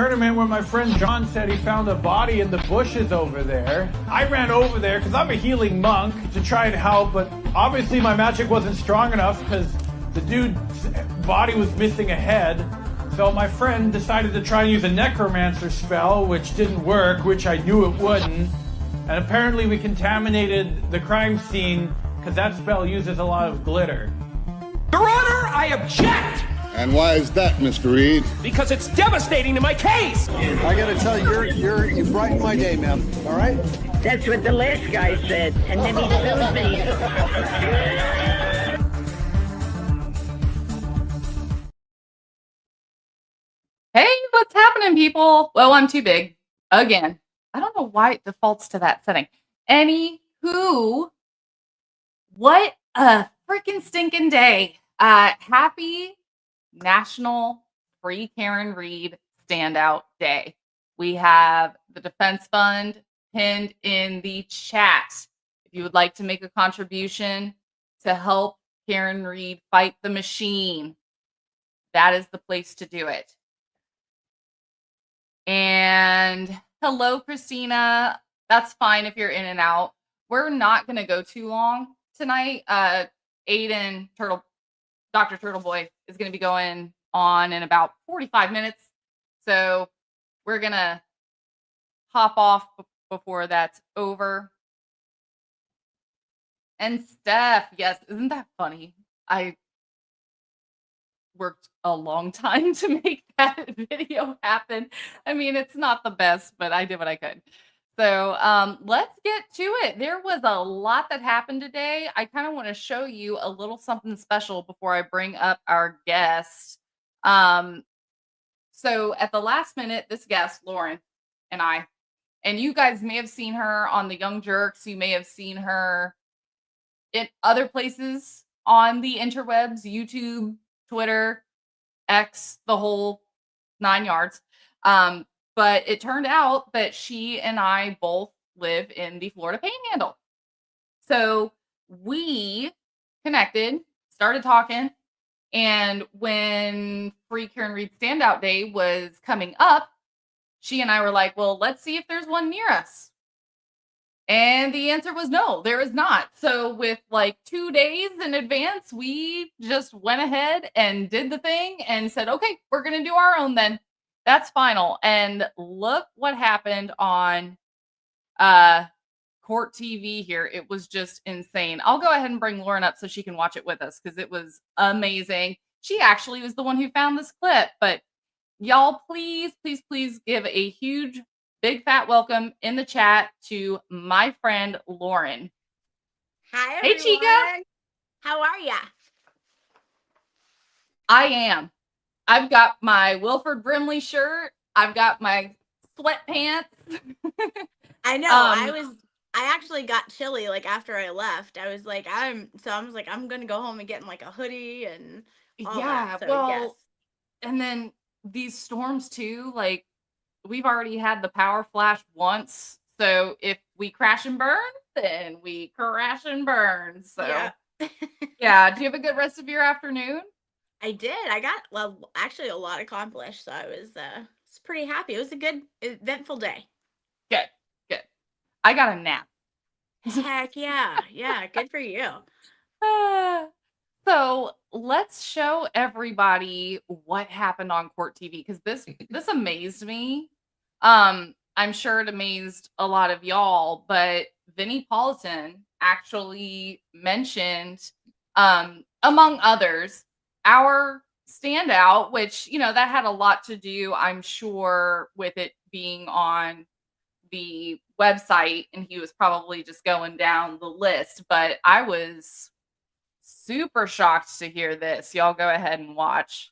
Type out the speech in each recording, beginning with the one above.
tournament where my friend John said he found a body in the bushes over there. I ran over there because I'm a healing monk to try and help, but obviously my magic wasn't strong enough because the dude's body was missing a head. So my friend decided to try and use a necromancer spell, which didn't work, which I knew it wouldn't. And apparently we contaminated the crime scene because that spell uses a lot of glitter. Your Honor, I object! And why is that, Mr. Reed? Because it's devastating to my case! I gotta tell you, you brighten my day, ma'am. All right? That's what the last guy said, and then he sued me. Hey, what's happening, people? Well, I'm too big. Again. I don't know why it defaults to that setting. Anywho, what a freaking stinking day. Happy National Free Karen Reed Standout Day. We have the Defense Fund pinned in the chat. If you would like to make a contribution to help Karen Reed fight the machine, that is the place to do it. And hello, Christina. That's fine if you're in and out. We're not going to go too long tonight. Aiden, Dr. Turtleboy, is going to be going on in about 45 minutes. So we're going to hop off before that's over. And Steph, yes, isn't that funny? I worked a long time to make that video happen. I mean, it's not the best, but I did what I could. So let's get to it. There was a lot that happened today. I kind of want to show you a little something special before I bring up our guest. So at the last minute, this guest, Loren, and you guys may have seen her on the Young Jerks. You may have seen her in other places on the interwebs, YouTube, Twitter, X, the whole 9 yards. But it turned out that she and I both live in the Florida Panhandle. So we connected, started talking, and when Free Karen Reed Standout Day was coming up, she and I were like, well, let's see if there's one near us. And the answer was no, there is not. So with like 2 days in advance, we just went ahead and did the thing and said, okay, we're going to do our own then. That's final. And look what happened on Court TV here. It was just insane. I'll go ahead and bring Loren up so she can watch it with us because it was amazing. She actually was the one who found this clip. But y'all, please, please, please give a huge big fat welcome in the chat to my friend Loren. Hi, everyone. Hey, Chica. How are ya? I am. I've got my Wilford Brimley shirt. I've got my sweatpants. I know. I actually got chilly like after I left. I was like, I'm gonna go home and get in like a hoodie and all that. So, well, yes. And then these storms too, like we've already had the power flash once. So if we crash and burn, then we crash and burn. So yeah. Do you have a good rest of your afternoon? I did. I got, well, actually a lot accomplished. So I was pretty happy. It was a good, eventful day. Good. I got a nap. Heck yeah. Yeah. Good for you. So let's show everybody what happened on Court TV because this amazed me. I'm sure it amazed a lot of y'all, but Vinnie Paulson actually mentioned, among others, our standout, which, that had a lot to do, I'm sure, with it being on the website, and he was probably just going down the list. But I was super shocked to hear this. Y'all go ahead and watch.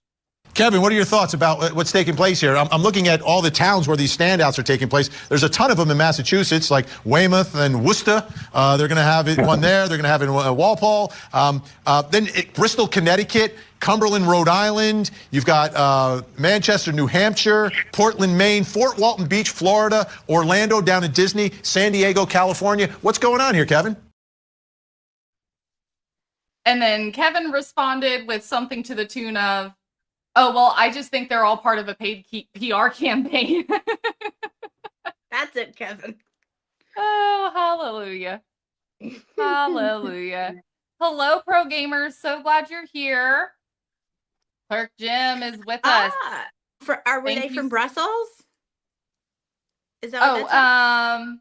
Kevin, what are your thoughts about what's taking place here? I'm looking at all the towns where these standouts are taking place. There's a ton of them in Massachusetts, like Weymouth and Worcester. They're going to have one there. They're going to have it in Walpole. Then Bristol, Connecticut, Cumberland, Rhode Island. You've got Manchester, New Hampshire, Portland, Maine, Fort Walton Beach, Florida, Orlando down at Disney, San Diego, California. What's going on here, Kevin? And then Kevin responded with something to the tune of, Oh, well, I just think they're all part of a paid PR campaign. That's it, Kevin. Oh, hallelujah. Hallelujah. Hello, pro gamers. So glad you're here. Clerk Jim is with us. Were Thank they you from Brussels? Is that what that says?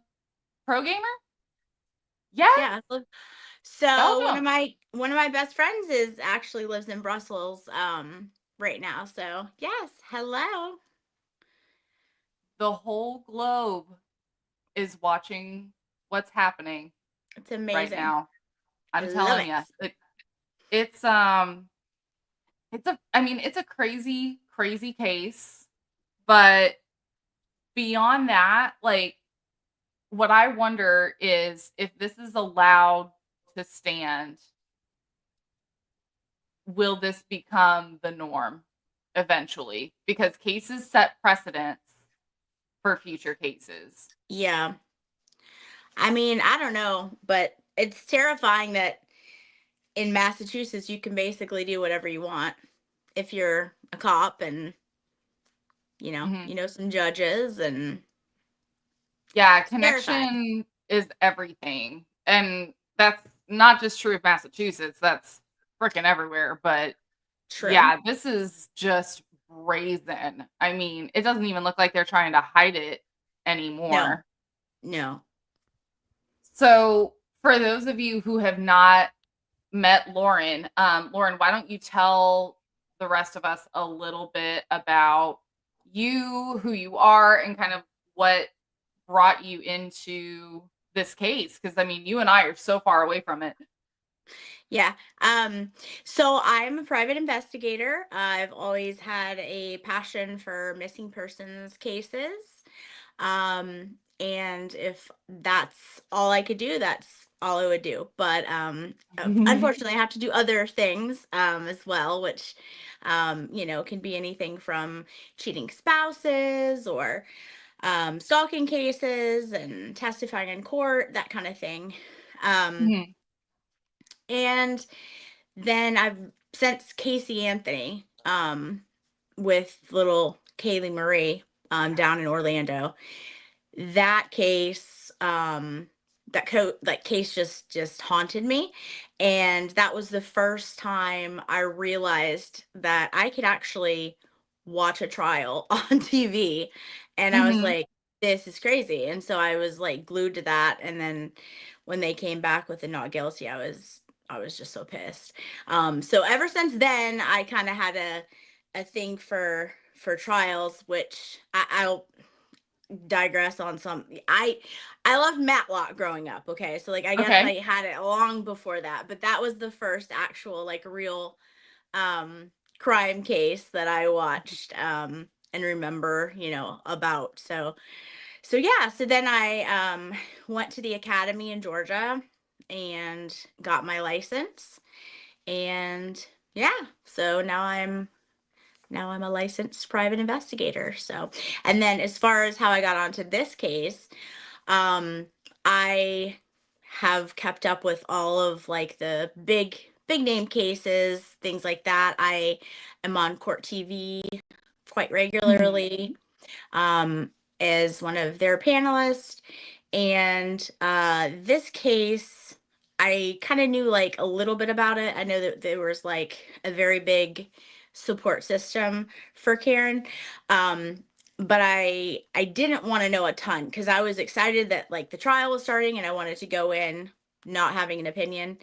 Pro gamer? Yeah. Yeah. So Belgium. one of my best friends actually lives in Brussels right now. So yes, hello. The whole globe is watching what's happening It's right amazing. now. I I'm love telling it. you. It's it's a crazy, crazy case. But beyond that, like, what I wonder is if this is allowed to stand, will this become the norm eventually? Because cases set precedents for future cases. Yeah. I mean, I don't know, but it's terrifying that in Massachusetts you can basically do whatever you want if you're a cop and Mhm. you know some judges and Yeah, it's terrifying. connection is everything. And that's not just true of Massachusetts, that's freaking everywhere. But True. yeah, this is just brazen. I mean, it doesn't even look like they're trying to hide it No. anymore. No. So, for those of you who have not met Loren, Loren, why don't you tell the rest of us a little bit about you, who you are, and kind of what brought you into this case? Because I mean, you and I are so far away from it. Yeah. So I'm a private investigator. I've always had a passion for missing persons cases. And if that's all I could do, that's all I would do. But unfortunately, I have to do other things as well, which can be anything from cheating spouses or stalking cases and testifying in court, that kind of thing. Um, Mhm. and then I've since Casey Anthony with little Kaylee Marie down in Orlando. That case that case just haunted me, and that was the first time I realized that I could actually watch a trial on TV, and I was Mhm. like, this is crazy. And so I was like glued to that, and then when they came back with the not guilty, I was just so pissed. So ever since then I kind of had a thing for trials, which I'll digress on some. I loved Matlock growing up. Okay, so like I guess Okay. I had it long before that, but that was the first actual like real crime case that I watched and remember about. So yeah, so then I went to the academy in Georgia and got my license, and yeah, so now I'm a licensed private investigator. So, and then as far as how I got onto this case, I have kept up with all of like the big name cases, things like that. I am on court TV quite Mhm. regularly as one of their panelists. And this case, I kind of knew like a little bit about it. I know that there was like a very big support system for Karen. But I didn't want to know a ton because I was excited that like the trial was starting and I wanted to go in not having an opinion.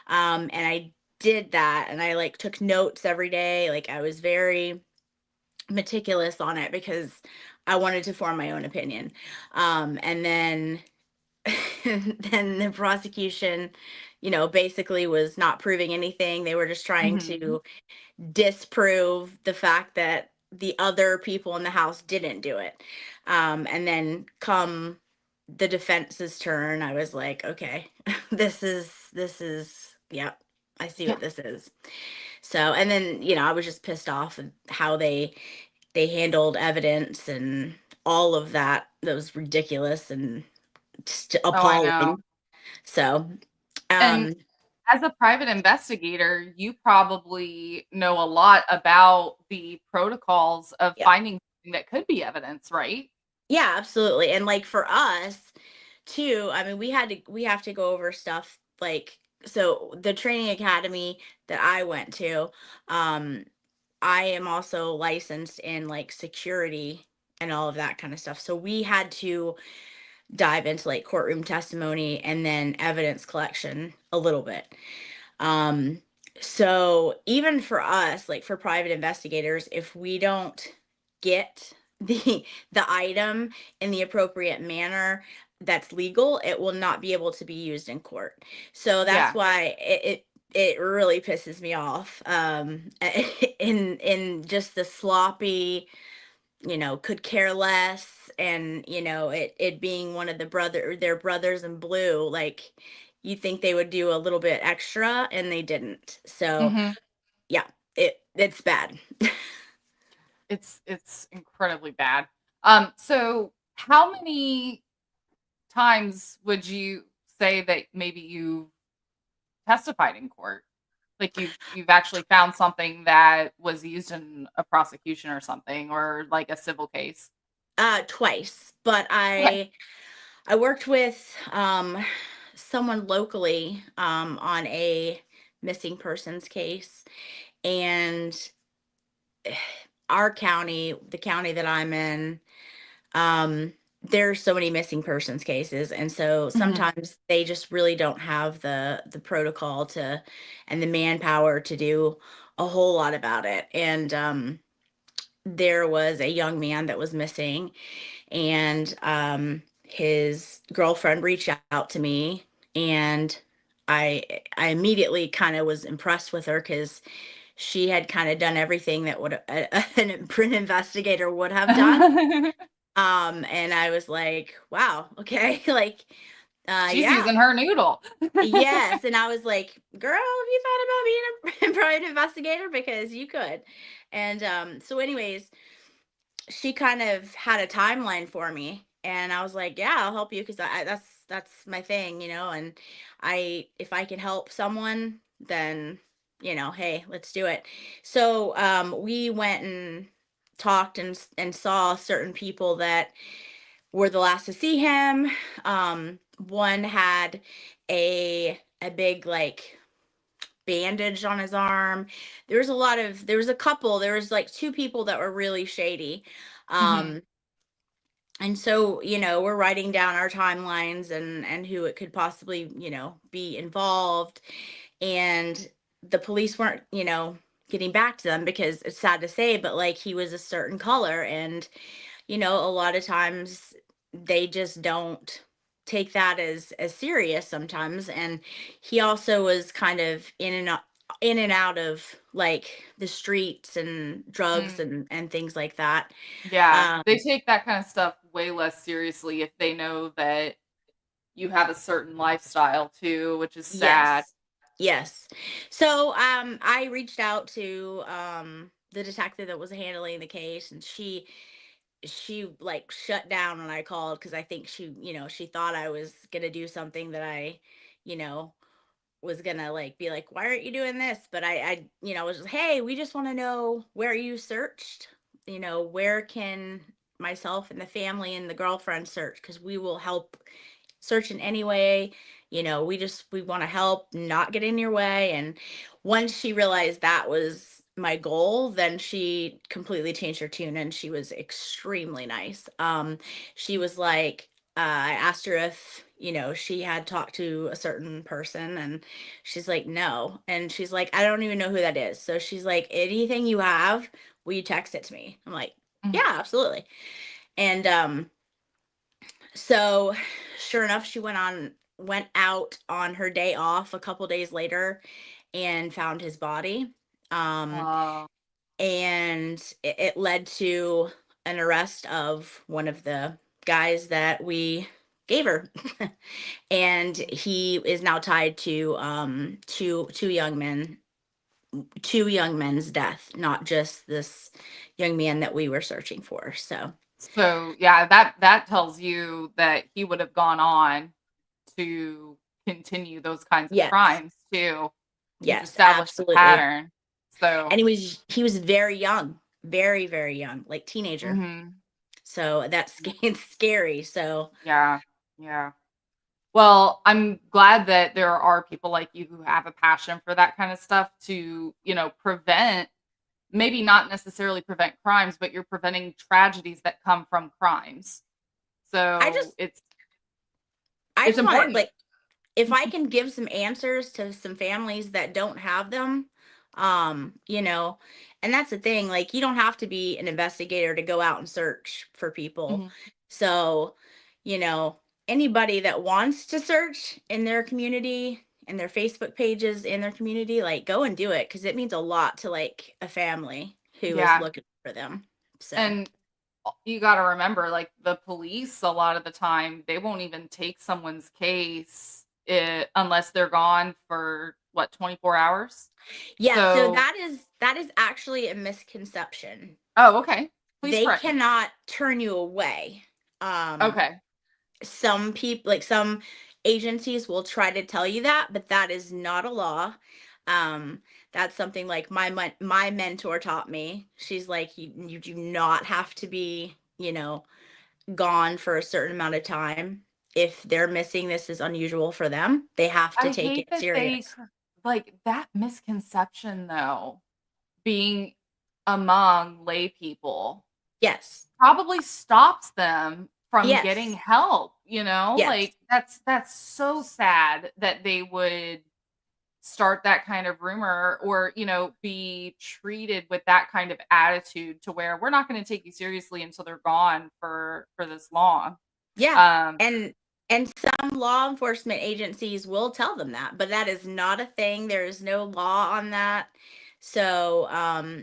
And I did that, and I like took notes every day. Like I was very meticulous on it because I wanted to form my own opinion. And then then the prosecution, basically was not proving anything. They were just trying Mhm. to disprove the fact that the other people in the house didn't do it. And then come the defense's turn, I was like, okay, this is, yep, I see what this is. So, and then, I was just pissed off at how they handled evidence and all of that. That was ridiculous and just Oh, I know. appalling. So, And um, as a private investigator, you probably know a lot about the protocols of Yeah. finding something that could be evidence, right? Yeah, absolutely. And like for us too, I mean, we have to go over stuff like, so the training academy that I went to, um, I am also licensed in like security and all of that kind of stuff. So we had to dive into like courtroom testimony and then evidence collection a little bit. Um, so even for us, like for private investigators, if we don't get the item in the appropriate manner that's legal, it will not be able to be used in court. So that's Yeah. why it really pisses me off. In just the sloppy, could care less, and it being one of their brothers in blue, like you think they would do a little bit extra and they didn't. So Mhm. yeah, it's bad. It's incredibly bad. So how many times would you say that maybe you testified in court? Like you've actually found something that was used in a prosecution or something, or like a civil case? Twice, but Okay. I worked with someone locally on a missing persons case, and our county, the county that I'm in, um there's so many missing persons cases, and so Mhm. sometimes they just really don't have the protocol to and the manpower to do a whole lot about it. And there was a young man that was missing, and his girlfriend reached out to me, and I immediately kind of was impressed with her because she had kind of done everything that would an investigator would have done. And I was like, wow, okay, like, She's yeah, using her noodle. yes. And I was like, girl, have you thought about being a private investigator? Because you could. And so anyways, she kind of had a timeline for me, and I was like, yeah, I'll help you, because that's my thing, and if I can help someone, then hey, let's do it. So we went and talked and saw certain people that were the last to see him. One had a big like bandage on his arm. There was a couple, there was like two people that were really shady. Mhm. Um, and so, we're writing down our timelines and who it could possibly, be involved. And the police weren't, getting back to them, because it's sad to say, but like he was a certain color, and a lot of times they just don't take that as serious sometimes. And he also was kind of in and out of like the streets and drugs Mm. and things like that. Yeah, um they take that kind of stuff way less seriously if they know that you have a certain lifestyle too, which is sad. yes, yes. So I reached out to the detective that was handling the case, and she like shut down when I called, because I think she thought I was gonna do something that I, you know, was gonna like be like, why aren't you doing this? But I was just, hey, we just want to know where you searched. Where can myself and the family and the girlfriend search? Because we will help search in any way. We want to help, not get in your way. And once she realized that was my goal, then she completely changed her tune, and she was extremely nice. She was like, I asked her if, she had talked to a certain person, and she's like, no. And she's like, I don't even know who that is. So she's like, anything you have, will you text it to me? I'm like, Mhm. yeah, absolutely. And so sure enough, she went out on her day off a couple days later and found his body. Um, Oh, and it led to an arrest of one of the guys that we gave her. And he is now tied to two young men's death, not just this young man that we were searching for. So so yeah, that tells you that he would have gone on to continue those kinds of Yes. crimes too. He's Yes, established a absolutely. pattern. So, And he was very young, very, very young, like teenager. mhm. So that's it's scary. So Yeah. Yeah. Well, I'm glad that there are people like you who have a passion for that kind of stuff to, prevent, maybe not necessarily prevent crimes, but you're preventing tragedies that come from crimes. I So just it's I it's just want important. like if I can give some answers to some families that don't have them, you know, and that's the thing, like you don't have to be an investigator to go out and search for people. Mhm. So, you know, anybody that wants to search in their community and their Facebook pages in their community, like go and do it because it means a lot to like a family who is Yeah. looking for them. So, And you got to remember, like the police, a lot of the time, they won't even take someone's case unless they're gone for what, 24 hours? yeah, so So, that is actually a misconception. oh, okay. Please They correct me. cannot turn you away. Um, Okay. some people, like some agencies, will try to tell you that, but that is not a law. Um, that's something like my mentor taught me. She's like, you do not have to be, gone for a certain amount of time. If they're missing, this is unusual for them. They have to I take hate it that serious. like that misconception though, being among lay people Yes. probably stops them from getting Yes. help, Yes. like that's so sad that they would start that kind of rumor or, be treated with that kind of attitude to where we're not going to take you seriously until they're gone for this long. Yeah, Um, and some law enforcement agencies will tell them that, but that is not a thing. There is no law on that. So,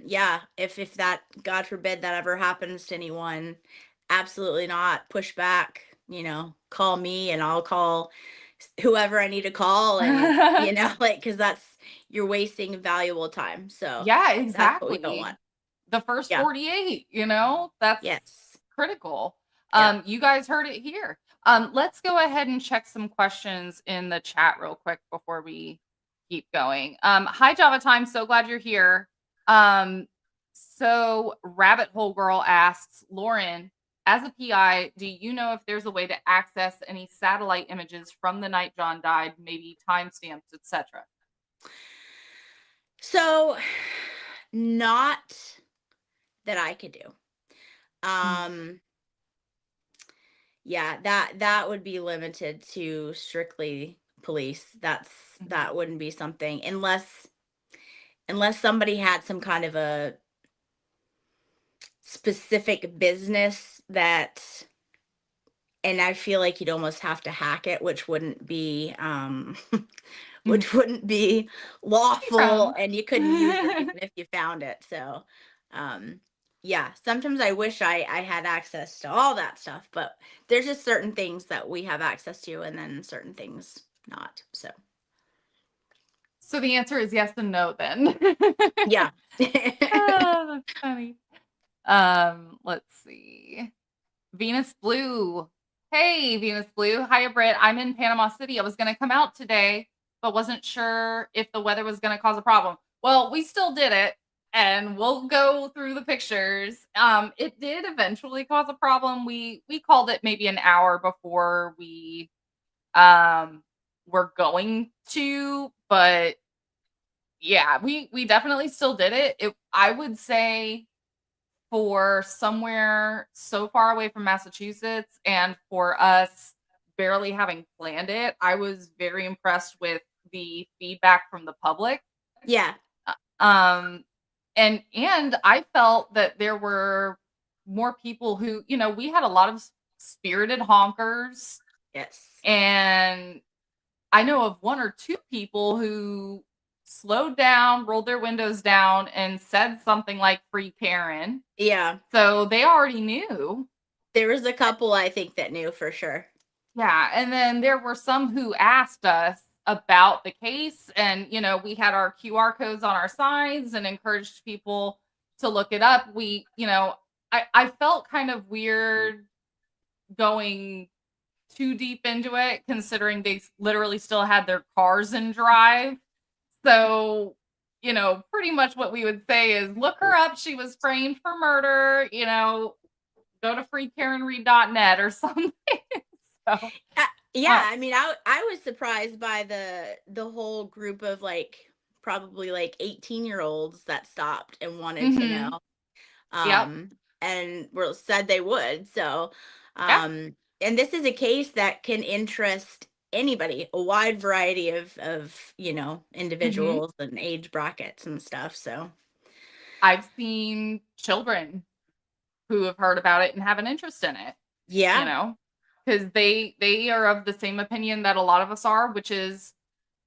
yeah, if that, God forbid, that ever happens to anyone, absolutely not. Push back, call me and I'll call whoever I need to call and, like, because you're wasting valuable time. So yeah, that's what we don't want. exactly. The first Yeah. 48, that's Yes. critical. Yeah. You guys heard it here. Let's go ahead and check some questions in the chat real quick before we keep going. Hi Java Time, so glad you're here. So Rabbit Hole Girl asks, Loren, as a PI, do you know if there's a way to access any satellite images from the night John died, maybe timestamps, etc.? So, not that I could do. Mm. Yeah, that would be limited to strictly police. Mhm. That wouldn't be something unless somebody had some kind of a specific business that, and I feel like you'd almost have to hack it, which wouldn't be Mhm. which wouldn't be You lawful found and you couldn't use it even if you found it. So, um yeah, sometimes I wish I had access to all that stuff, but there's just certain things that we have access to and then certain things not. So, So the answer is yes and no then. yeah. Oh, that's funny. Let's see. Venus Blue. Hey, Venus Blue. Hiya, Britt. I'm in Panama City. I was going to come out today, but wasn't sure if the weather was going to cause a problem. Well, we still did it, and we'll go through the pictures. It did eventually cause a problem. We called it maybe an hour before we were going to, but yeah, we definitely still did it. I would say for somewhere so far away from Massachusetts and for us barely having planned it, I was very impressed with the feedback from the public. Yeah. Um and I felt that there were more people who, we had a lot of spirited honkers, Yes. and I know of one or two people who slowed down, rolled their windows down, and said something like "Free Karen." Yeah. So they already knew. There was a couple I think that knew for sure. Yeah, and then there were some who asked us about the case, and we had our QR codes on our signs and encouraged people to look it up. I felt kind of weird going too deep into it, considering they literally still had their cars in drive. So, pretty much what we would say is look her up. She was framed for murder, go to freekarenreed.net or something. So, Yeah, I mean, I was surprised by the whole group of probably 18-year-olds that stopped and wanted to mhm. know, Yep. and were said they would. So, Yeah. and this is a case that can interest anybody, a wide variety of Mhm. individuals and age brackets and stuff. So, I've seen children who have heard about it and have an interest in it, you yeah, know, because they are of the same opinion that a lot of us are, which is,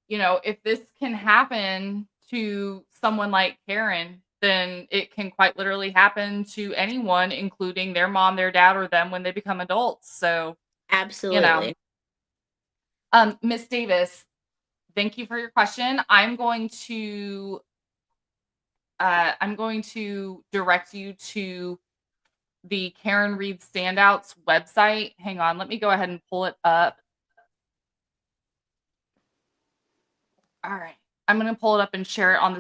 if this can happen to someone like Karen, then it can quite literally happen to anyone, including their mom, their dad, or them when they become adults. So, you know, absolutely. Miss Davis, thank you for your question. I'm going to direct you to the Karen Reed Standouts website. Hang on, let me go ahead and pull it up. All right. I'm going to pull it up and share it on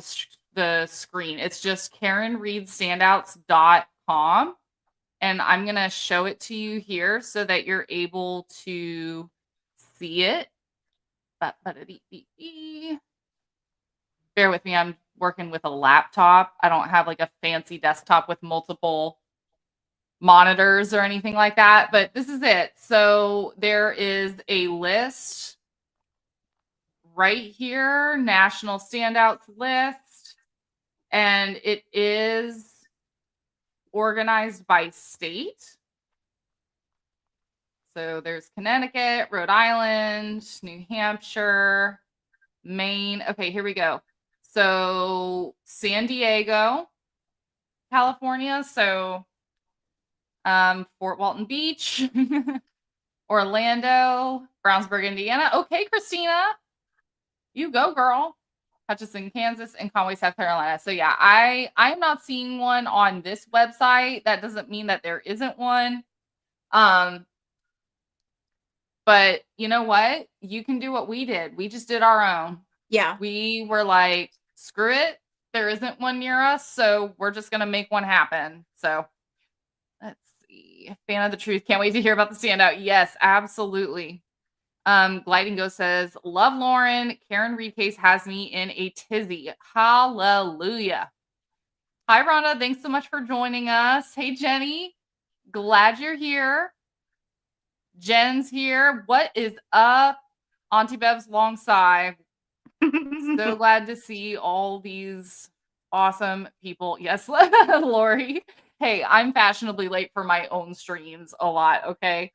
the screen. It's just KarenReedStandouts.com. And I'm going to show it to you here so that you're able to see it. Bear with me. I'm working with a laptop. I don't have a fancy desktop with multiple monitors or anything like that, but this is it. So there is a list right here, national standouts list, and it is organized by state. So there's Connecticut, Rhode Island, New Hampshire, Maine. Okay, here we go. So San Diego, California. So Fort Walton Beach, Orlando, Brownsburg, Indiana. Okay, Christina, you go, girl. Hutchinson, Kansas, and Conway, South Carolina. So yeah, I'm not seeing one on this website. That doesn't mean that there isn't one. But you know what? You can do what we did. We just did our own. Yeah. We were like, screw it. There isn't one near us, so we're just gonna make one happen. So let's see. Fan of the truth. Can't wait to hear about the standout. Yes, absolutely. Gliding Go says, love Loren. Karen Reed case has me in a tizzy. Hallelujah. Hi, Rhonda. Thanks so much for joining us. Hey, Jenny. Glad you're here. Jen's here. What is up? Auntie Bev's long sigh. So glad to see all these awesome people. Yes, Lori. Hey, I'm fashionably late for my own streams a lot, okay?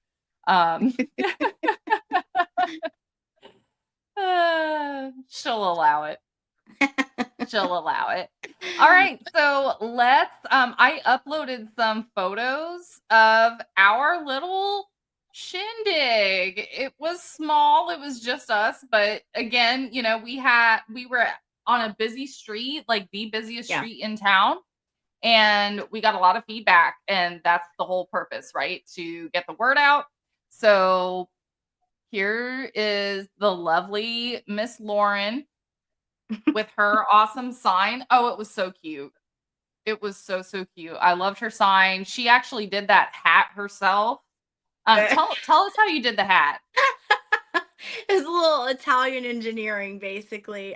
She'll allow it. She'll allow it. All right, so let's I uploaded some photos of our little shindig. It was small, it was just us, but again, we were on a busy street, like the busiest Yeah. street in town, and we got a lot of feedback, and that's the whole purpose, right? To get the word out. So here is the lovely Miss Loren with her awesome sign. Oh, it was so cute. It was so, so cute. I loved her sign. She actually did that hat herself. Tell us how you did the hat. It's a little Italian engineering, basically.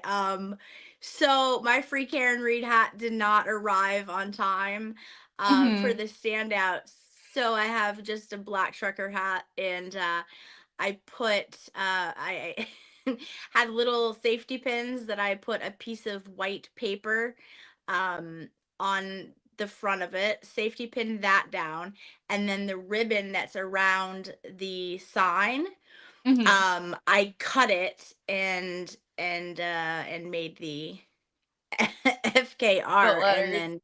So my free Karen Reed hat did not arrive on time for Mhm. the standout. So I have just a black trucker hat, and I put I had little safety pins that I put a piece of white paper on the front of it, safety pin that down, and then the ribbon that's around the sign, Mhm. I cut it and made the The FKR and letters. then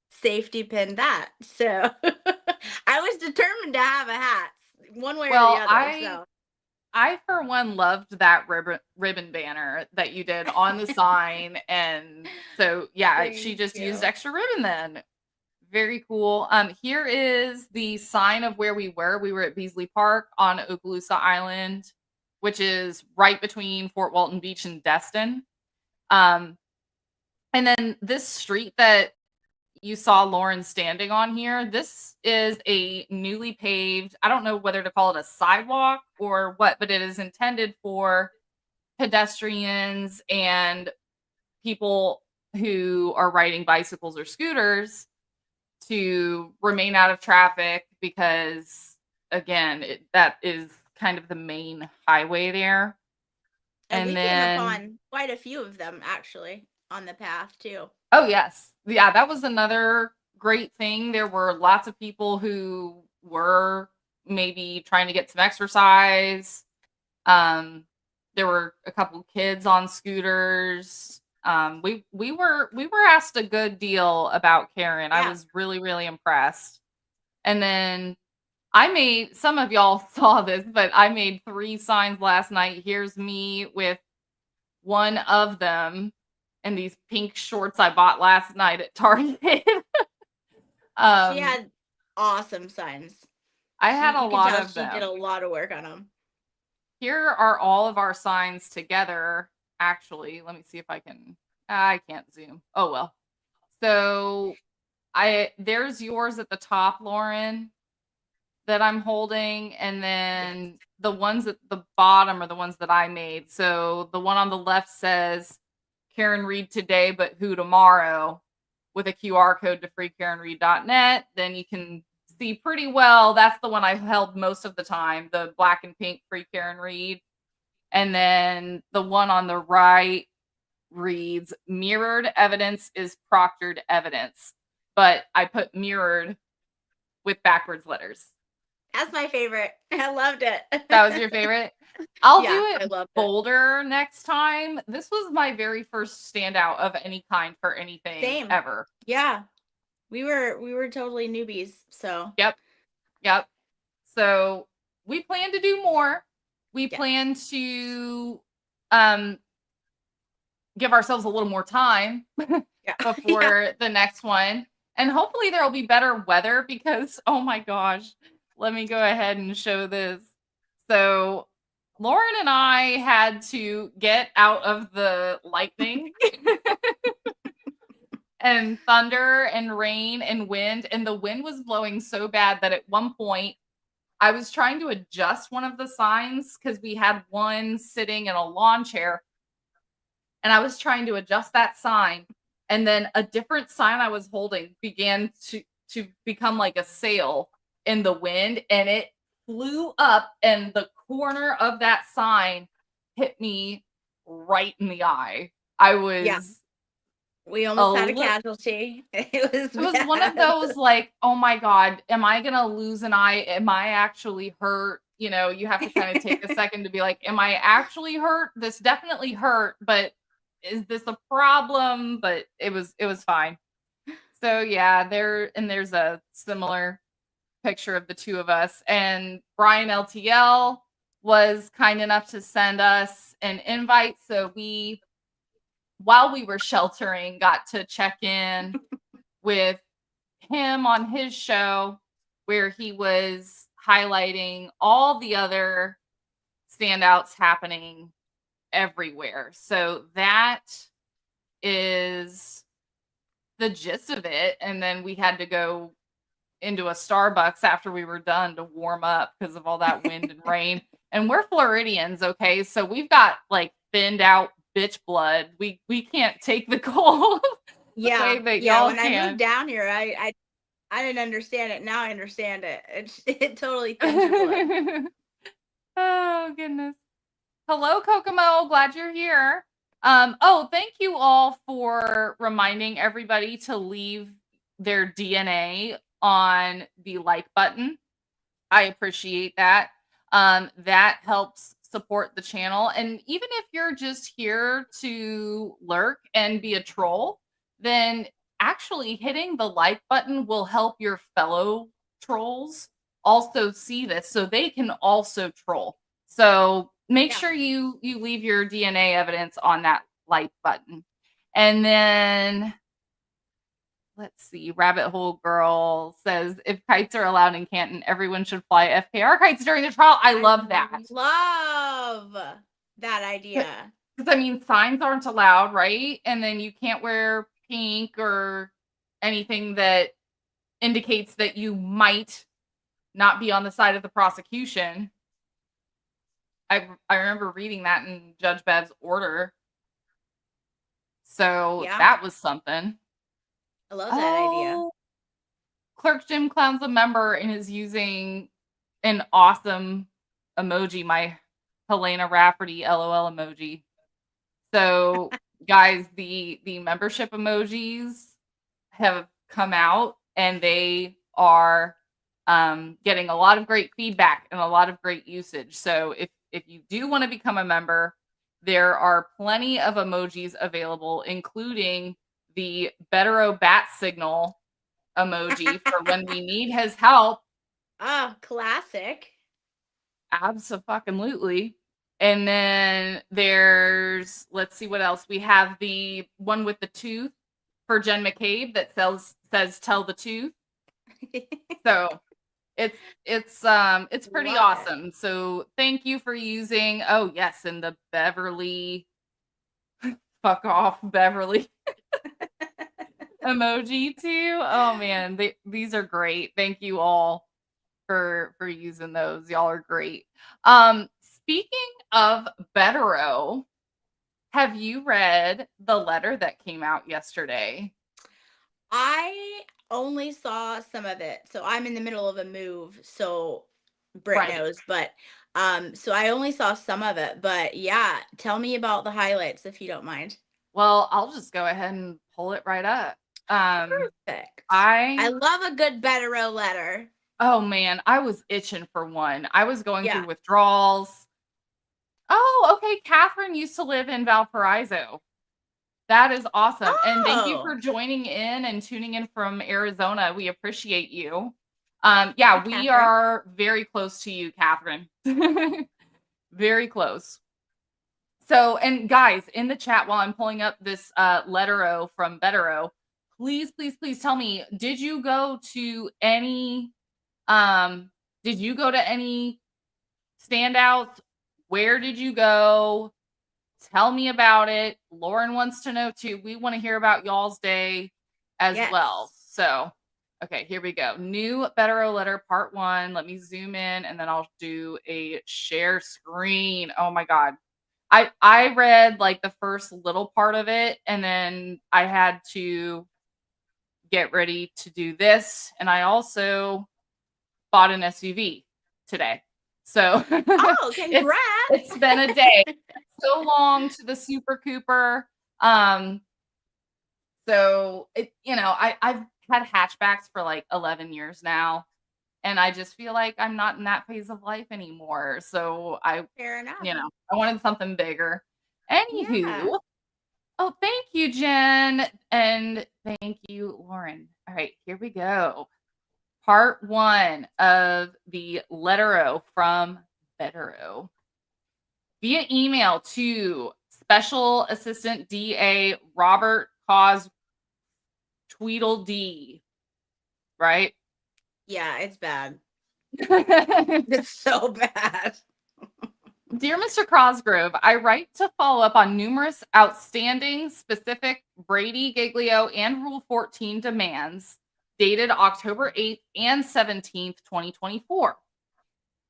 safety pin that. So I was determined to have a hat one way or the Well, other. I So I for one loved that ribbon banner that you did on the sign, and so yeah, she thank just used you. extra ribbon then. Very cool. Here is the sign of where we were. We were at Beasley Park on Okaloosa Island, which is right between Fort Walton Beach and Destin. And then this street that you saw Loren standing on here, this is a newly paved, I don't know whether to call it a sidewalk or what, but it is intended for pedestrians and people who are riding bicycles or scooters to remain out of traffic because, again, that is kind of the main highway there. And we then came upon quite a few of them, actually, on the path, too. Oh, yes. Yeah, that was another great thing. There were lots of people who were maybe trying to get some exercise. There were a couple kids on scooters. We were asked a good deal about Karen. I was really, really impressed. And then some of y'all saw this, but I made 3 signs last night. Here's me with one of them and these pink shorts I bought last night at Target. She had awesome signs. I had a lot of them. She did a lot of work on them. Here are all of our signs together. Actually, let me see if I can't zoom. Oh, well. So there's yours at the top, Loren, that I'm holding. And then the ones at the bottom are the ones that I made. So the one on the left says, Karen Reed today, but who tomorrow, with a QR code to freekarenreed.net. Then you can see pretty well. That's the one I held most of the time, the black and pink Free Karen Reed. And then the one on the right reads, mirrored evidence is proctored evidence. But I put mirrored with backwards letters. That's my favorite. I loved it. That was your favorite? I'll do I it loved bolder next time. This was my very first standout of any kind for anything ever. Yeah. We were totally newbies, so. Yep. So we plan to do more. We plan to give ourselves a little more time before the next one. And hopefully there will be better weather because, oh my gosh, let me go ahead and show this. So Loren and I had to get out of the lightning and thunder and rain and wind. And the wind was blowing so bad that at one point I was trying to adjust one of the signs because we had one sitting in a lawn chair. And I was trying to adjust that sign. And then a different sign I was holding began to become like a sail in the wind. And it flew up and the corner of that sign hit me right in the eye. We almost had a casualty. It was one of those like, oh my God, am I going to lose an eye? Am I actually hurt? You know, you have to kind of take a second to be like, am I actually hurt? This definitely hurt, but is this a problem? But it was fine. So yeah, there's a similar picture of the two of us. And Brian LTL was kind enough to send us an invite. So while we were sheltering, got to check in with him on his show where he was highlighting all the other standouts happening everywhere. So that is the gist of it. And then we had to go into a Starbucks after we were done to warm up because of all that wind and rain. And we're Floridians, okay? So we've got like thinned out bitch blood. We can't take the cold. Yeah. When I moved down here, I didn't understand it. Now I understand it. It totally thins your blood. Oh goodness. Hello, Kokomo. Glad you're here. Thank you all for reminding everybody to leave their DNA on the like button. I appreciate that. That helps support the channel. And even if you're just here to lurk and be a troll, then actually hitting the like button will help your fellow trolls also see this so they can also troll. So make sure you leave your DNA evidence on that like button. And then let's see. Rabbit Hole Girl says, if kites are allowed in Canton, everyone should fly FKR kites during the trial. I love that. Love that idea. Because I mean, signs aren't allowed, right? And then you can't wear pink or anything that indicates that you might not be on the side of the prosecution. I remember reading that in Judge Bev's order. So that was something. I love that idea. Clerk Jim Clown's a member and is using an awesome emoji, my Helena Rafferty LOL emoji. So guys, the membership emojis have come out and they are getting a lot of great feedback and a lot of great usage. So if you do want to become a member, there are plenty of emojis available, including the Bederow bat signal emoji for when we need his help. Oh, classic. Absolutely. And then there's, let's see what else. We have the one with the tooth for Jen McCabe that says tell the tooth. So it's pretty awesome. So thank you for using, oh yes, and the Beverly fuck off Beverly emoji too. Oh man, these are great. Thank you all for using those. Y'all are great. Speaking of Bederow, have you read the letter that came out yesterday? I only saw some of it. So I'm in the middle of a move, so Britt knows, but so I only saw some of it. But yeah, tell me about the highlights if you don't mind. Well, I'll just go ahead and pull it right up. Perfect. I love a good Bederow letter. Oh man, I was itching for one. I was going through withdrawals. Oh, okay. Catherine used to live in Valparaiso. That is awesome. And thank you for joining in and tuning in from Arizona. We appreciate you. Yeah, we are very close to you, Catherine. Very close. So, and guys, in the chat while I'm pulling up this letter from Bederow, please tell me, did you go to any standouts? Where did you go? Tell me about it. Loren wants to know too. We want to hear about y'all's day as well. So, okay, here we go. New Bederow letter part 1. Let me zoom in and then I'll do a share screen. Oh my God. I read like the first little part of it and then I had to get ready to do this. And I also bought an SUV today. So oh, congrats. It's been a day. So long to the Super Cooper. So it, I've had hatchbacks for like 11 years now. And I just feel like I'm not in that phase of life anymore. So fair enough. I wanted something bigger. Anywho, oh, thank you, Jen. And thank you, Loren. All right, here we go. Part 1 of the letter from Bederow. Via email to Special Assistant DA Robert Cos Tweedledee. Right? Yeah, it's bad. It's so bad. Dear Mr. Cosgrove, I write to follow up on numerous outstanding, specific Brady, Giglio, and Rule 14 demands dated October 8th and 17th, 2024.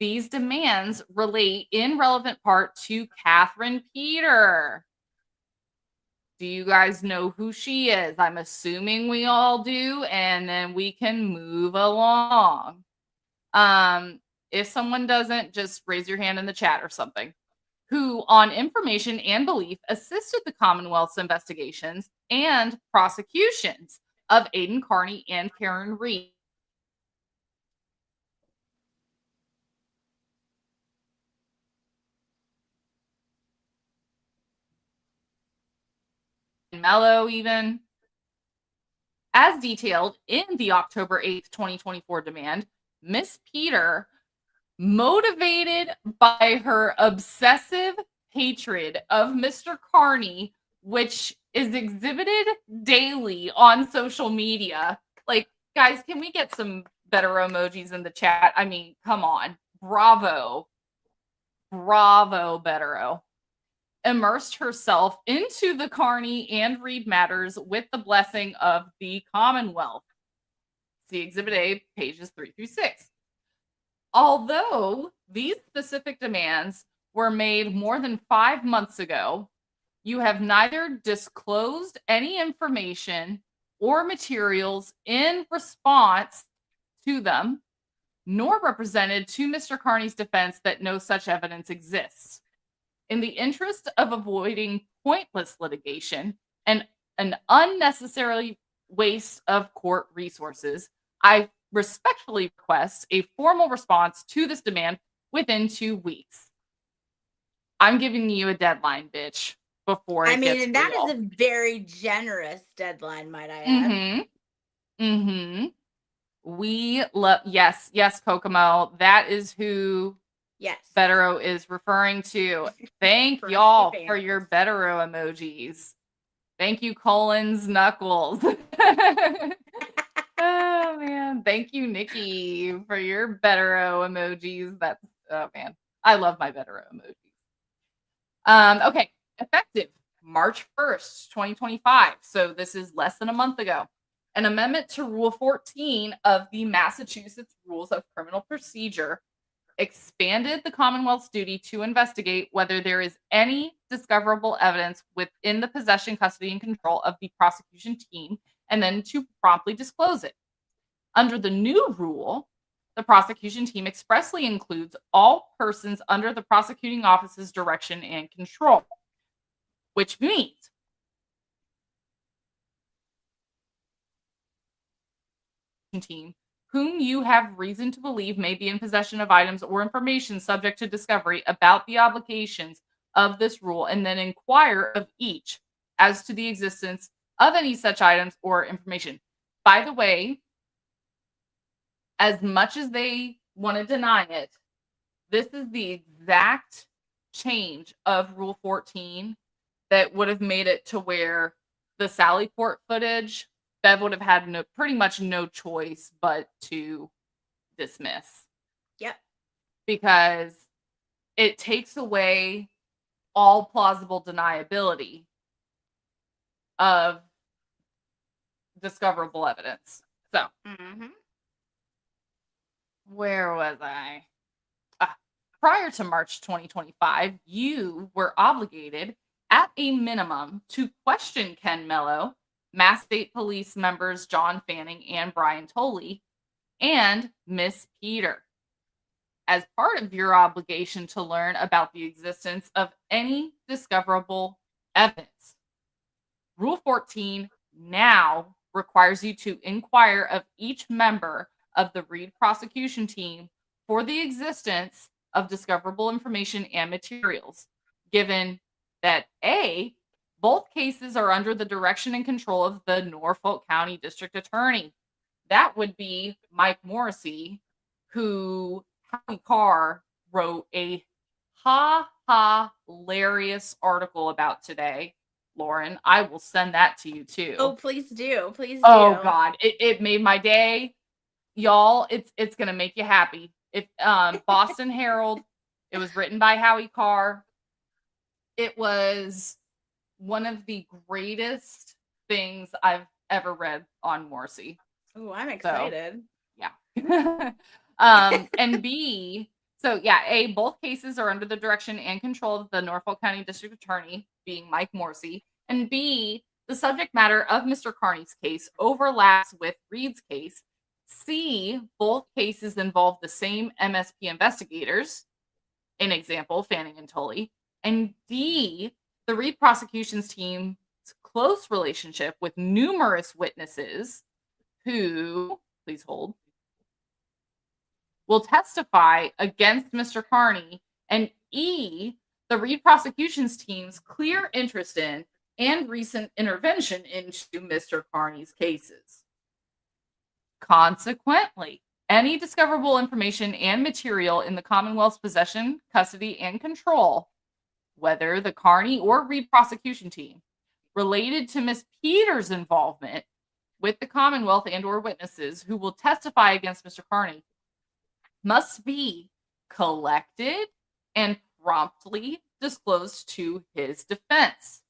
These demands relate in relevant part to Catherine Peter. Do you guys know who she is? I'm assuming we all do, and then we can move along. If someone doesn't, just raise your hand in the chat or something. Who, on information and belief, assisted the Commonwealth's investigations and prosecutions of Aiden Carney and Karen Reed. Mello even. As detailed in the October 8th, 2024 demand, Miss Peter, motivated by her obsessive hatred of Mr. Carney, which is exhibited daily on social media. Like, guys, can we get some better emojis in the chat? I mean, come on. Bravo. Bravo, Bederow. Immersed herself into the Carney and Reed matters with the blessing of the Commonwealth. See Exhibit A, pages 3 through 6. Although these specific demands were made more than 5 months ago, you have neither disclosed any information or materials in response to them, nor represented to Mr. Carney's defense that no such evidence exists. In the interest of avoiding pointless litigation and an unnecessary waste of court resources, I respectfully request a formal response to this demand within 2 weeks. I'm giving you a deadline, bitch, before it gets and that real. is a very generous deadline, might I add. We love, yes, Kokomo. That is who Bederow is referring to. Thank y'all for your Bederow emojis. Thank you, Colin's Knuckles. Oh, man. Thank you, Nikki, for your Bederow emojis. That's, oh, man. I love my Bederow emojis. Okay. Effective March 1st, 2025. So this is less than a month ago. An amendment to Rule 14 of the Massachusetts Rules of Criminal Procedure expanded the Commonwealth's duty to investigate whether there is any discoverable evidence within the possession, custody, and control of the prosecution team, and then to promptly disclose it. Under the new rule, the prosecution team expressly includes all persons under the prosecuting office's direction and control, which means team whom you have reason to believe may be in possession of items or information subject to discovery about the obligations of this rule, and then inquire of each as to the existence of any such items or information. By the way, as much as they want to deny it, this is the exact change of Rule 14 that would have made it to where the Sally Port footage, Bev would have had pretty much no choice but to dismiss. Yep. Because it takes away all plausible deniability of discoverable evidence. So, where was I? Prior to March 2025, you were obligated at a minimum to question Ken Mello, Mass State Police members John Fanning and Brian Tolley, and Miss Peter, as part of your obligation to learn about the existence of any discoverable evidence. Rule 14 now requires you to inquire of each member of the Reed prosecution team for the existence of discoverable information and materials, given that A, both cases are under the direction and control of the Norfolk County District Attorney. That would be Mike Morrissey, who Howie Carr wrote a hilarious article about today. Loren, I will send that to you too. Oh, please do. Please do. Oh God, it made my day. Y'all, it's gonna make you happy. If Boston Herald, it was written by Howie Carr. It was one of the greatest things I've ever read on Morrissey. Oh, I'm excited. So, yeah. And B, so yeah, A, both cases are under the direction and control of the Norfolk County District Attorney, being Mike Morrissey. And B, the subject matter of Mr. Carney's case overlaps with Reed's case. C, both cases involve the same MSP investigators, an example, Fanning and Tolley. And D, the Reed prosecution's team's close relationship with numerous witnesses who, please hold, will testify against Mr. Carney. And E, the Reed prosecution's team's clear interest in and recent intervention into Mr. Carney's cases. Consequently, any discoverable information and material in the Commonwealth's possession, custody, and control, whether the Carney or Reed prosecution team, related to Miss Peters' involvement with the Commonwealth and or witnesses who will testify against Mr. Carney must be collected and promptly disclosed to his defense.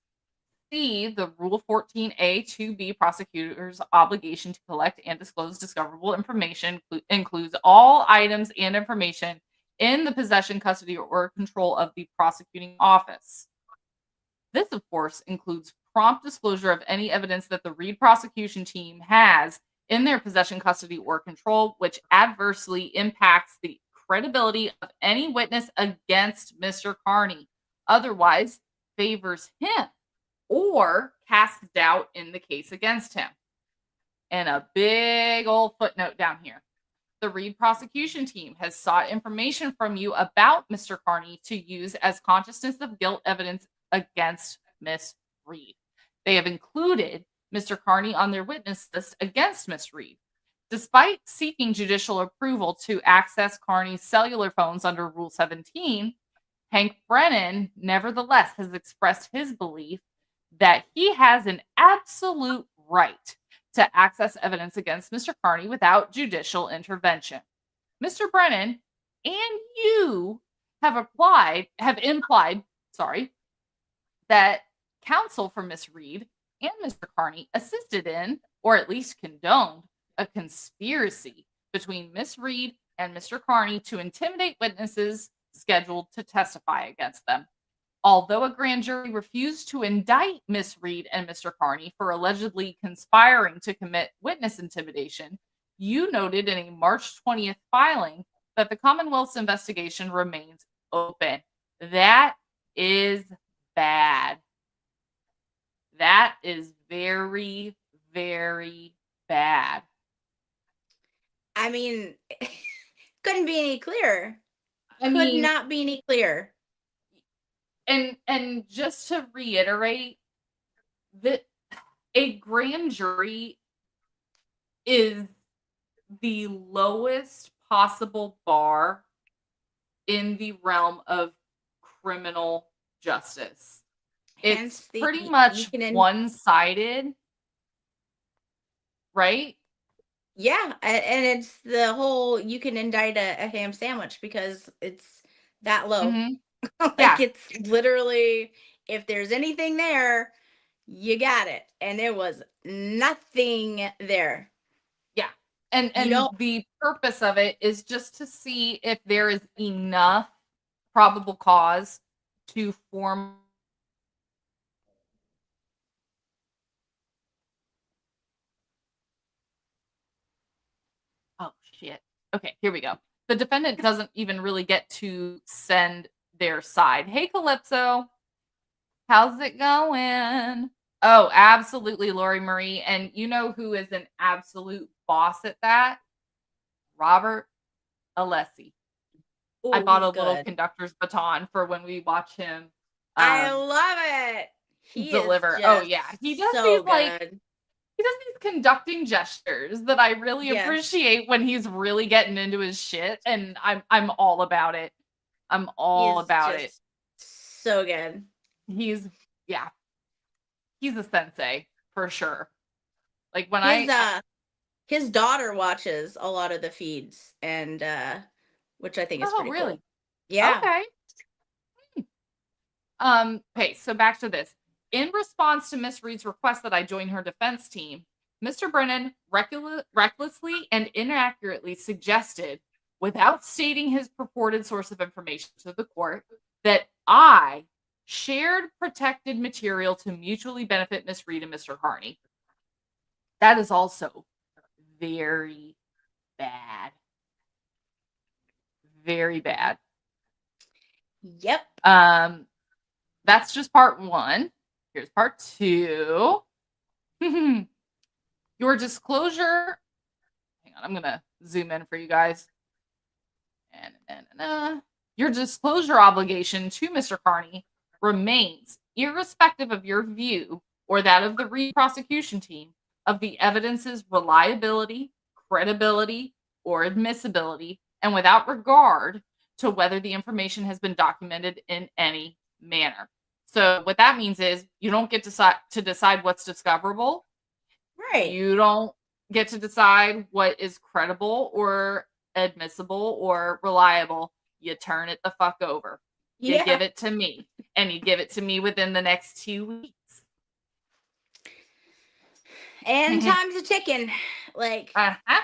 C, the Rule 14A 2B prosecutor's obligation to collect and disclose discoverable information includes all items and information in the possession, custody, or control of the prosecuting office. This, of course, includes prompt disclosure of any evidence that the Reed prosecution team has in their possession, custody, or control, which adversely impacts the credibility of any witness against Mr. Carney, otherwise favors him, or casts doubt in the case against him. And a big old footnote down here. The Reed prosecution team has sought information from you about Mr. Carney to use as consciousness of guilt evidence against Miss Reed. They have included Mr. Carney on their witness list against Miss Reed. Despite seeking judicial approval to access Carney's cellular phones under Rule 17, Hank Brennan nevertheless has expressed his belief that he has an absolute right to access evidence against Mr. Carney without judicial intervention. Mr. Brennan and you have implied that counsel for Miss Reed and Mr. Carney assisted in, or at least condoned, a conspiracy between Miss Reed and Mr. Carney to intimidate witnesses scheduled to testify against them. Although a grand jury refused to indict Miss Reed and Mr. Carney for allegedly conspiring to commit witness intimidation, you noted in a March 20th filing that the Commonwealth's investigation remains open. That is bad. That is very, very bad. I mean, couldn't be any clearer. Could not be any clearer. And just to reiterate that a grand jury is the lowest possible bar in the realm of criminal justice. It's pretty much one-sided, right? Yeah, and it's the whole you can indict a ham sandwich because it's that low. Mhm. Like Yeah. it's literally, if there's anything there, you got it. And there was nothing there. Yeah. And the purpose of it is just to see if there is enough probable cause to form. Oh, shit. Okay, here we go. The defendant doesn't even really get to send their side. Hey, Calypso. How's it going? Oh, absolutely, Lori Marie. And you know who is an absolute boss at that? Robert Alessi. I bought a little conductor's baton for when we watch him. I love it. He deliver. Is Oh yeah, he does so these good. like he does these conducting gestures that I really appreciate when he's really getting into his shit, and I'm all about it. I'm all about it. So good. He's a sensei for sure. Like when his daughter watches a lot of the feeds, and which I think is pretty really cool. Yeah. Okay. Okay, so back to this. In response to Miss Reed's request that I join her defense team, Mr. Brennan recklessly and inaccurately suggested, without stating his purported source of information to the court, that I shared protected material to mutually benefit Miss Reed and Mr. Carney. That is also very bad. Very bad. Yep. That's just part one. Here's part two. Your disclosure. Hang on, I'm gonna zoom in for you guys. Your disclosure obligation to Mr. Carney remains, irrespective of your view or that of the Reed prosecution team, of the evidence's reliability, credibility, or admissibility, and without regard to whether the information has been documented in any manner. So what that means is you don't get to decide what's discoverable. Right. You don't get to decide what is credible or admissible or reliable. You turn it the fuck over. You Yeah. give it to me. And you give it to me within the next 2 weeks. And time's a ticking. Like, Uh-huh.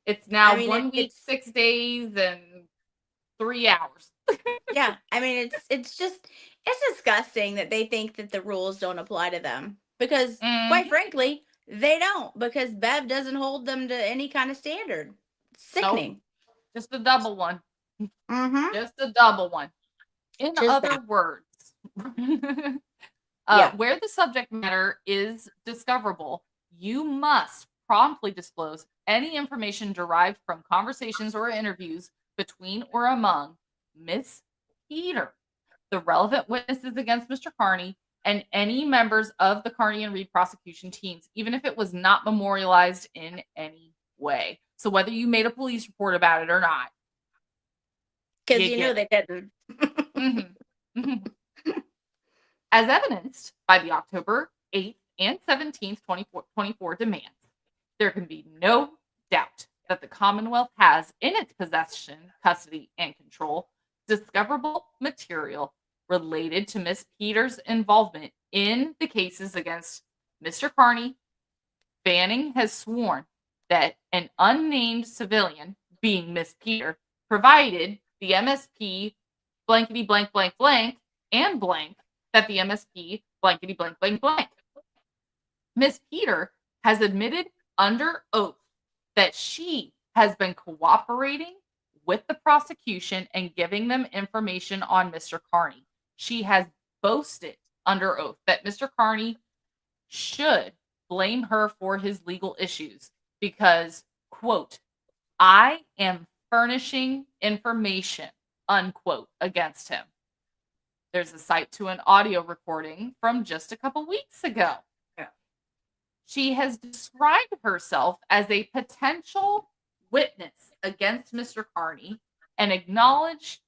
It's now I mean, 1 week, it's 6 days, and 3 hours. yeah. I mean, it's disgusting that they think that the rules don't apply to them because, quite Mhm. frankly, they don't, because Bev doesn't hold them to any kind of standard. Nope. Sickening. Just a double one. Mm-hmm. Just a double one. In Just other that. words, Yeah. where the subject matter is discoverable, you must promptly disclose any information derived from conversations or interviews between or among Miss Peter, the relevant witnesses against Mr. Carney, and any members of the Carney and Reed prosecution teams, even if it was not memorialized in any way. So whether you made a police report about it or not. Because you know they didn't. Mhm. Mhm. As evidenced by the October 8th and 17th, 2024 demands, there can be no doubt that the Commonwealth has in its possession, custody, and control discoverable material related to Miss Peters' involvement in the cases against Mr. Carney. Fanning has sworn that an unnamed civilian, being Miss Peter, provided the MSP blankety blank blank blank and blank that the MSP blankety blank blank blank. Miss Peter has admitted under oath that she has been cooperating with the prosecution and giving them information on Mr. Carney. She has boasted under oath that Mr. Carney should blame her for his legal issues because, quote, I am furnishing information, unquote, against him. There's a cite to an audio recording from just a couple weeks ago. Yeah. She has described herself as a potential witness against Mr. Carney and acknowledged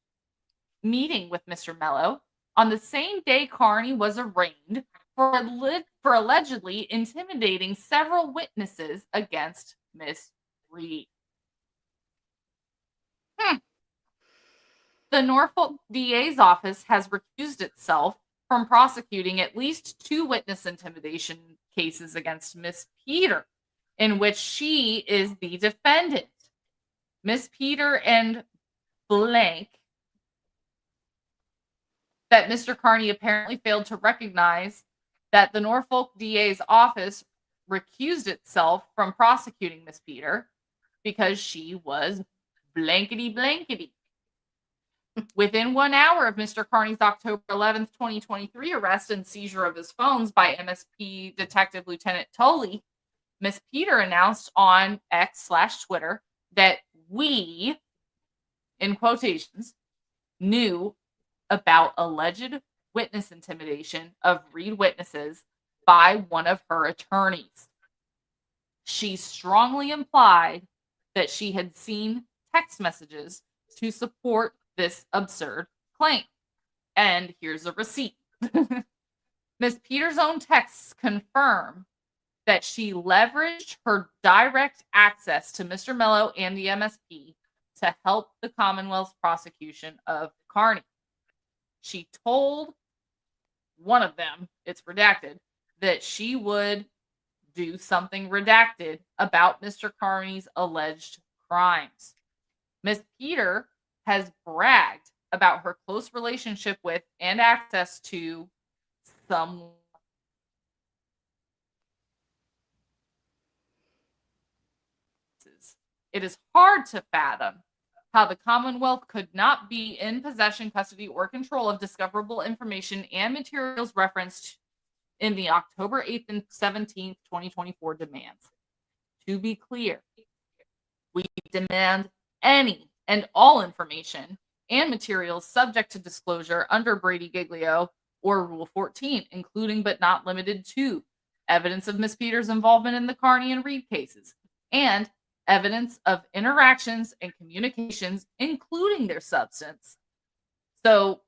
meeting with Mr. Mello on the same day Carney was arraigned for allegedly intimidating several witnesses against Miss Reed. The Norfolk DA's office has recused itself from prosecuting at least 2 witness intimidation cases against Miss Peter, in which she is the defendant. Miss Peter and blank that Mr. Carney apparently failed to recognize that the Norfolk DA's office recused itself from prosecuting Miss Peter because she was blankety blankety. Within 1 hour of Mr. Carney's October 11th, 2023 arrest and seizure of his phones by MSP Detective Lieutenant Tully, Miss Peter announced on X/Twitter that we, in quotations, knew about alleged witness intimidation of Reed witnesses by one of her attorneys. She strongly implied that she had seen text messages to support this absurd claim. And here's a receipt. Miss Peters' own texts confirm that she leveraged her direct access to Mr. Mello and the MSP to help the Commonwealth's prosecution of Carney. She told one of them, it's redacted, that she would do something redacted about Mr. Carney's alleged crimes. Miss Peter has bragged about her close relationship with and access to some. It is hard to fathom how the Commonwealth could not be in possession, custody, or control of discoverable information and materials referenced in the October 8th and 17th, 2024 demands. To be clear, we demand any and all information and materials subject to disclosure under Brady Giglio or Rule 14, including but not limited to evidence of Miss Peters' involvement in the Carney and Reed cases, and evidence of interactions and communications, including their substance. So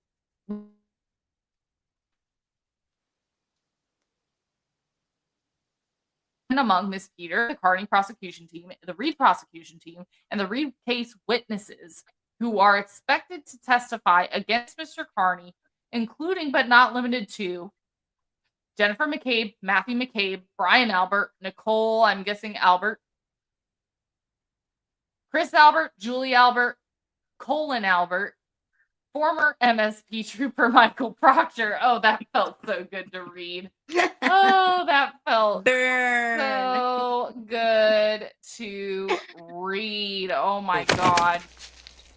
among Miss Peter, the Kearney prosecution team, the Reed prosecution team, and the Reed case witnesses who are expected to testify against Mr. Kearney, including but not limited to Jennifer McCabe, Matthew McCabe, Brian Albert, Nicole, I'm guessing Albert, Chris Albert, Julie Albert, Colin Albert, former MSP trooper Michael Proctor. Oh, that felt so good to read. Oh, that felt so good to read. Oh my God.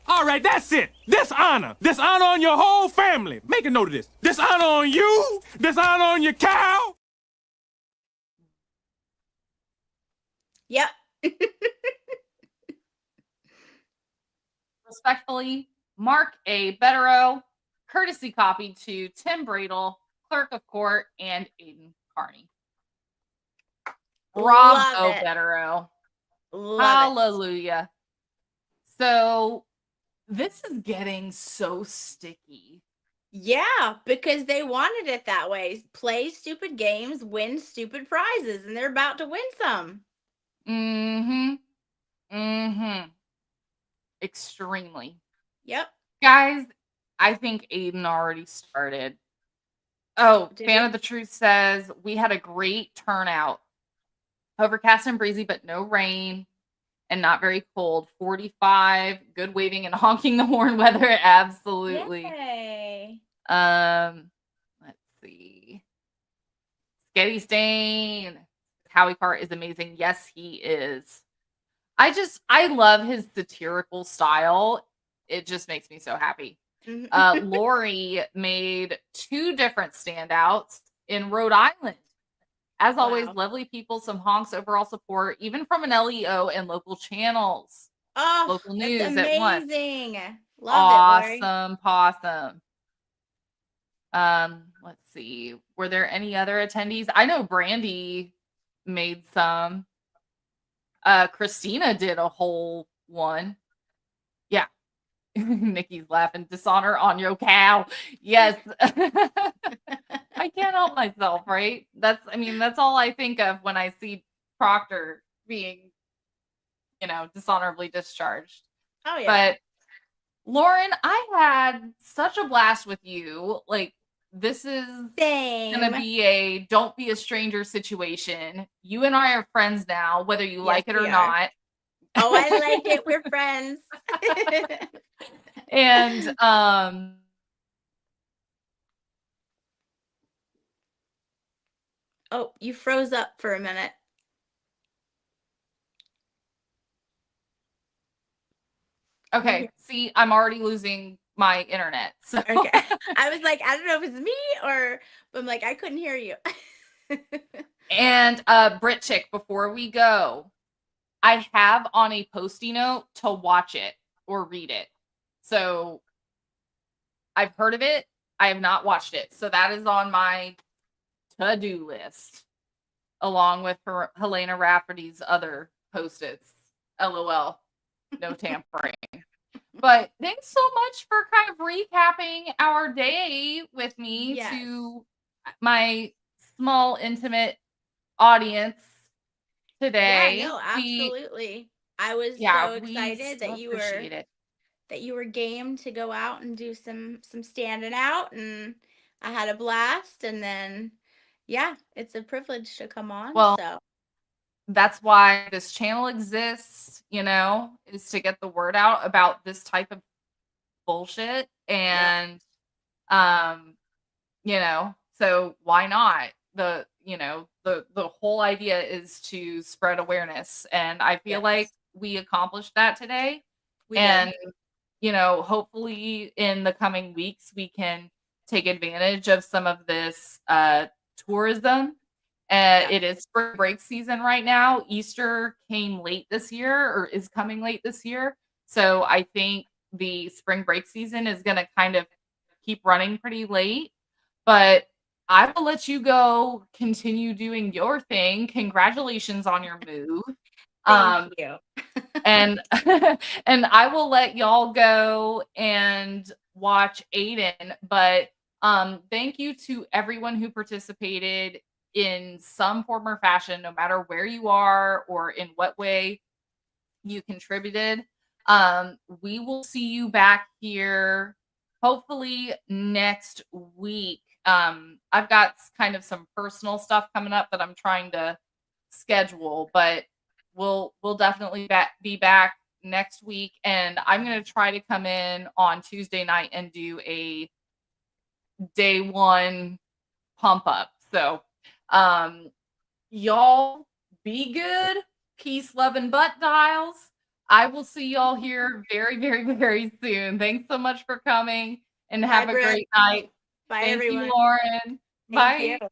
All right, that's it. Dishonor. Dishonor on your whole family. Make a note of this. Dishonor on you. Dishonor on your cow. Yep. Respectfully, Mark A. Bederow, courtesy copy to Tim Bradle, clerk of court, and Aiden Kearney. Bravo, Bederow. Hallelujah. So this is getting so sticky. Yeah, because they wanted it that way. Play stupid games, win stupid prizes, and they're about to win some. Extremely. Yep. Guys, I think Aiden already started. Oh, Fan of the Truth says, we had a great turnout. Overcast and breezy, but no rain and not very cold. 45, good waving and honking the horn weather. Absolutely. Yay. Let's see. Sketty Stain. Howie Cart is amazing. Yes, he is. I love his satirical style. It just makes me so happy. Lori made 2 different standouts in Rhode Island. As always, lovely people, some honks, overall support, even from an LEO and local channels. Oh, local news that's at once. amazing. Love it, Lori. Awesome, possum. Let's see. Were there any other attendees? I know Brandy made some. Christina did a whole one. Yeah. Nikki's laughing. Dishonor on your cow. Yes. I can't help myself, right? That's all I think of when I see Proctor being, dishonorably discharged. Oh, yeah. But Loren, I had such a blast with you. Like, this is gonna be a don't be a stranger situation. You and I are friends now, whether you like it or not. Oh, I like it. We're friends. And oh, you froze up for a minute. Okay, see, I'm already losing my internet. So. Okay. I was like, I don't know if it's me but I'm like, I couldn't hear you. And Brit Chick, before we go, I have on a Post-it note to watch it or read it. So I've heard of it. I have not watched it. So that is on my to-do list, along with Helena Rafferty's other Post-its. LOL. No tampering. But thanks so much for kind of recapping our day with me to my small, intimate audience today. Yeah, no, absolutely. I was so excited that you were game to go out and do some standing out, and I had a blast. And then, it's a privilege to come on. Well, so that's why this channel exists, is to get the word out about this type of bullshit. And, so why not? The whole idea is to spread awareness. And I feel like we accomplished that today. Hopefully in the coming weeks, we can take advantage of some of this tourism. It is spring break season right now. Easter came late this year, or is coming late this year. So I think the spring break season is going to kind of keep running pretty late. But I will let you go continue doing your thing. Congratulations on your move. Thank you. and I will let y'all go and watch Aiden. But thank you to everyone who participated in some form or fashion, no matter where you are or in what way you contributed. We will see you back here hopefully next week. I've got kind of some personal stuff coming up that I'm trying to schedule, but we'll definitely be back next week, and I'm going to try to come in on Tuesday night and do a day one pump up. So y'all be good, peace, love, and butt dials. I will see y'all here very, very, very soon. Thanks so much for coming, and have a Brett. great night. Bye, Thank everyone. you, Loren. Thank Bye. you.